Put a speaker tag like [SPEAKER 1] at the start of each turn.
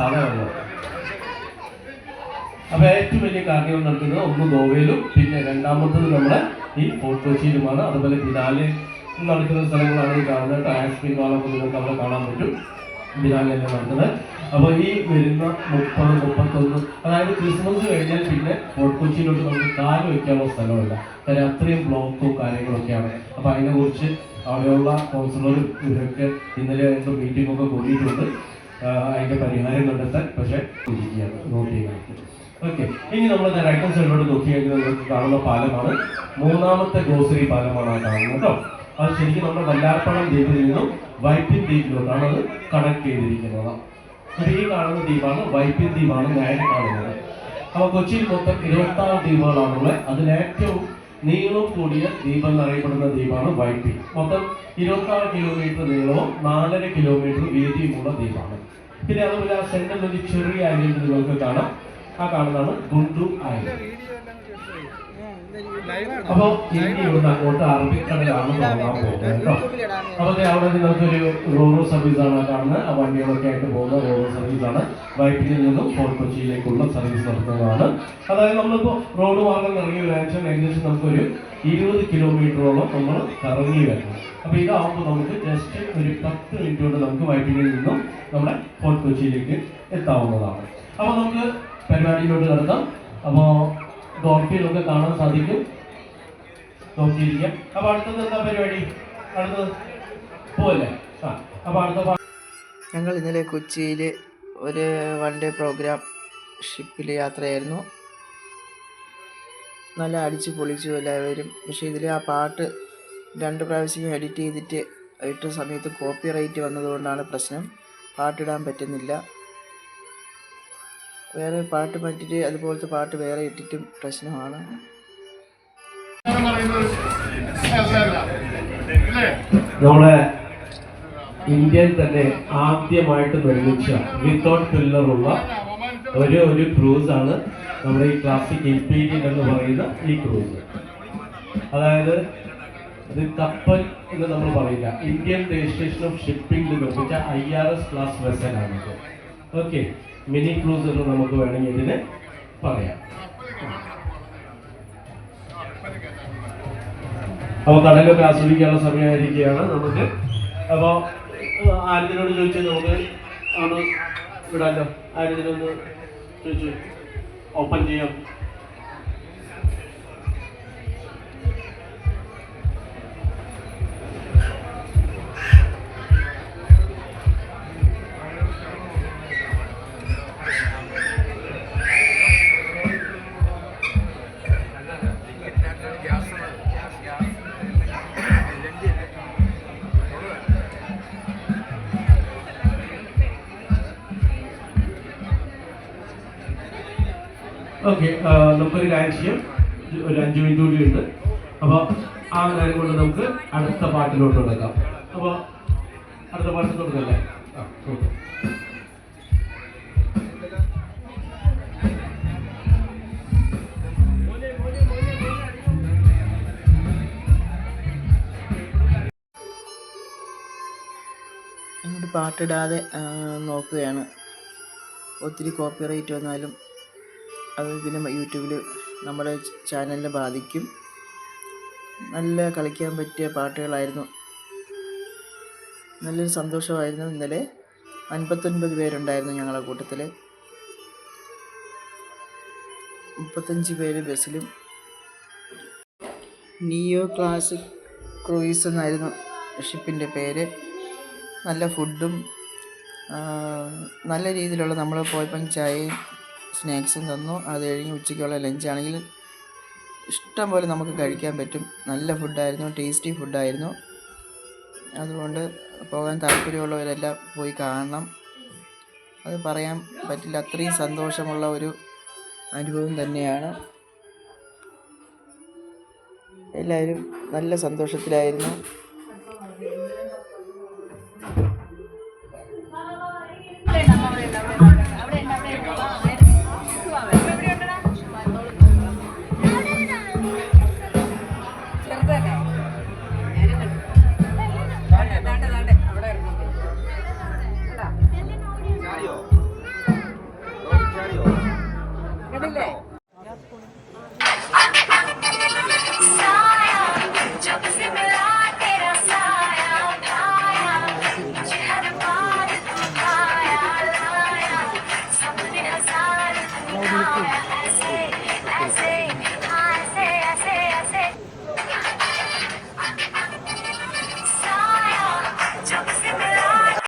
[SPEAKER 1] സ്ഥലമല്ല. അപ്പോൾ ഏറ്റവും വലിയ കാര്യങ്ങൾ നടക്കുന്നത് ഒന്ന് ഗോവയിലും പിന്നെ രണ്ടാമത്തത് നമ്മുടെ ഈ ഫോർട്ട് കൊച്ചിയിലുമാണ്. അതുപോലെ ബിലാലിൽ നടക്കുന്ന സ്ഥലങ്ങളാണ് ഈ കാണുന്നത്. ആസ്പിൻ വാളൊക്കെ നിങ്ങൾക്ക് അവിടെ കാണാൻ പറ്റും. ബിലാലിലല്ലേ നടക്കുന്നത്. അപ്പോൾ ഈ വരുന്ന 30, 31, അതായത് ക്രിസ്മസ് കഴിഞ്ഞാൽ പിന്നെ ഫോർട്ട് കൊച്ചിയിലോട്ട് നമുക്ക് കാല് വയ്ക്കാനുള്ള സ്ഥലമില്ല. കാര്യം അത്രയും ബ്ലോക്കും കാര്യങ്ങളൊക്കെയാണ്. അപ്പോൾ അതിനെക്കുറിച്ച് അവിടെയുള്ള കൗൺസിലറും ഇവരൊക്കെ ഇന്നലെ ആയിട്ട് മീറ്റിംഗൊക്കെ കൂടിയിട്ടുണ്ട്. അതിൻ്റെ പരിഹാരം കണ്ടെത്താൻ പക്ഷേ ഇരിക്കുകയാണ്, നോട്ട് ചെയ്യാനായിട്ട്. ഓക്കെ, ഇനി നമ്മൾ റൈറ്റ് ഹാൻഡ് സൈഡിലോട്ട് നോക്കിയെങ്കിൽ നമുക്ക് കാണുന്ന പാലമാണ് മൂന്നാമത്തെ ഗ്രോസറി പാലമാണ് കാണുന്നത് കേട്ടോ. അത് ശരിക്കും നമ്മുടെ വല്ലാർപ്പണം ദ്വീപിൽ നിന്നും വൈപ്പിൻ ദ്വീപിലോട്ടാണ് അത് കണക്ട് ചെയ്തിരിക്കുന്നത്. അപ്പോൾ ഈ കാണുന്ന ദ്വീപാണ് വൈപ്പിൻ ദ്വീപാണ് നേരെ കാണുന്നത്. അപ്പോൾ കൊച്ചിയിൽ മൊത്തം 26 ദ്വീപുകളാണുള്ളത്. അതിലേറ്റവും നീളം കൂടിയ ദ്വീപ് എന്നറിയപ്പെടുന്ന ദ്വീപാണ് വൈപ്പിൻ. മൊത്തം 26 കിലോമീറ്റർ നീളവും 4.5 കിലോമീറ്റർ വീതിയുമുള്ള ദ്വീപാണ്. പിന്നെ അതുപോലെ ആ സെന്ററിൽ ഒരു ചെറിയ ഐലൻഡ് നിങ്ങൾക്ക് കാണാം. ആ കാണുന്നതാണ് ഗുണ്ടു ഐലൻഡ്. അപ്പോൾ ഇനി ഇവിടുന്ന് അങ്ങോട്ട് അറബിക്കടലാണ് പോകാൻ പോകുന്നത് കേട്ടോ. അപ്പോൾ അവിടെ നിങ്ങൾക്കൊരു റോറോ സർവീസാണ് കാണുന്നത്. ആ വണ്ടികളൊക്കെ ആയിട്ട് പോകുന്ന റോറോ സർവീസാണ്. വൈപ്പിനിൽ നിന്നും ഫോർട്ട് കൊച്ചിയിലേക്കുള്ള സർവീസ് നടത്തുന്നതാണ്. അതായത് നമ്മളിപ്പോൾ റോഡ് മാർഗം ഇറങ്ങി വരാൻ ഏകദേശം നമുക്കൊരു 20 കിലോമീറ്ററോളം നമ്മൾ കറങ്ങി വരണം. അപ്പോൾ ഇതാവുമ്പോൾ നമുക്ക് ജസ്റ്റ് ഒരു 10 മിനിറ്റ് കൊണ്ട് നമുക്ക് വൈപ്പിനിൽ നിന്നും നമ്മുടെ ഫോർട്ട് കൊച്ചിയിലേക്ക് എത്താവുന്നതാണ്. അപ്പോൾ നമുക്ക് പരിപാടിയിലോട്ട് നടത്താം. അപ്പോൾ ഡോൾഫിനൊക്കെ കാണാൻ സാധിക്കും, നോക്കിയിരിക്കാം. അപ്പോൾ അടുത്തത് എന്താ പരിപാടി? അടുത്തത് പോവല്ലേ? അപ്പോൾ അടുത്ത
[SPEAKER 2] ഞങ്ങൾ ഇന്നലെ കൊച്ചിയിൽ ഒരു 1 ഡേ പ്രോഗ്രാം ഷിപ്പിൽ യാത്രയായിരുന്നു. നല്ല അടിച്ച് പൊളിച്ചു എല്ലാവരും. പക്ഷേ ഇതിൽ ആ പാട്ട് 2 പ്രാവശ്യം എഡിറ്റ് ചെയ്തിട്ട് ഇട്ട സമയത്ത് കോപ്പി റൈറ്റ് വന്നതുകൊണ്ടാണ് പ്രശ്നം. പാട്ടിടാൻ പറ്റുന്നില്ല. വേറെ പാട്ട് പറ്റിയിട്ട് അതുപോലത്തെ പാട്ട് വേറെ ഇട്ടിട്ടും പ്രശ്നമാണ്.
[SPEAKER 1] നമ്മുടെ ഇന്ത്യയിൽ തന്നെ ആദ്യമായിട്ട് നിർമ്മിച്ച വിത്തൗട്ട് പില്ലറുള്ള ഒരു ക്രൂസാണ് നമ്മുടെ ഈ ക്ലാസിക് ഇംപീരിയൽ എന്ന് പറയുന്ന ഈ ക്രൂസ്. അതായത് ഇത് കപ്പൽ എന്ന് നമ്മൾ പറയില്ല, ഇന്ത്യൻ രജിസ്ട്രേഷൻ ഓഫ് ഷിപ്പിംഗിൽ നിർമ്മിച്ച IRS ക്ലാസ് വെസലാണ്. ഓക്കെ, മിനി ക്രൂസ് എന്ന് നമുക്ക് വേണമെങ്കിൽ ഇതിനെ പറയാം. അപ്പോൾ കടലൊക്കെ ആസ്വദിക്കാനുള്ള സമയമായിരിക്കുകയാണ് നമുക്ക്. അപ്പോൾ ആര്യത്തിനോട് ചോദിച്ചാൽ നമുക്ക് ആണ് വിടാമല്ലോ. ആര്യത്തിനൊന്ന് ചോദിച്ചു ഓപ്പൺ ചെയ്യാം. ഓക്കെ, നമുക്കൊരു കാര്യം ചെയ്യാം. ഒരു 5 മിനിറ്റ് കൂടി ഉണ്ട്. അപ്പോൾ ആ കാര്യം കൊണ്ട് നമുക്ക് അടുത്ത പാട്ടിലോട്ട് എടുക്കാം. അപ്പോൾ അടുത്ത പാട്ടിലോട്ട് എടുക്കല്ലേ? ഓക്കെ.
[SPEAKER 2] അങ്ങോട്ട് പാട്ടിടാതെ നോക്കുകയാണ്. ഒത്തിരി കോപ്പിറൈറ്റ് വന്നാലും അത് പിന്നെ യൂട്യൂബിൽ നമ്മുടെ ചാനലിനെ ബാധിക്കും. നല്ല കളിക്കാൻ പറ്റിയ പാട്ടുകളായിരുന്നു. നല്ലൊരു സന്തോഷമായിരുന്നു. ഇന്നലെ 59 പേരുണ്ടായിരുന്നു ഞങ്ങളുടെ കൂട്ടത്തിൽ. 35 പേര് ബസ്സിലും. നിയോ ക്ലാസിക് ക്രൂയിസ് എന്നായിരുന്നു ഷിപ്പിൻ്റെ പേര്. നല്ല ഫുഡും നല്ല രീതിയിലുള്ള നമ്മൾ പോയപ്പം ചായയും സ്നാക്സും തന്നു. അത് കഴിഞ്ഞ് ഉച്ചയ്ക്കുള്ള ലഞ്ചാണെങ്കിൽ ഇഷ്ടം പോലെ നമുക്ക് കഴിക്കാൻ പറ്റും. നല്ല ഫുഡായിരുന്നു, ടേസ്റ്റി ഫുഡായിരുന്നു. അതുകൊണ്ട് പോകാൻ താല്പര്യമുള്ളവരെല്ലാം പോയി കാണണം. അത് പറയാൻ പറ്റില്ല, അത്രയും സന്തോഷമുള്ള ഒരു അനുഭവം തന്നെയാണ്. എല്ലാവരും നല്ല സന്തോഷത്തിലായിരുന്നു.
[SPEAKER 3] കണ്ടില്ലേ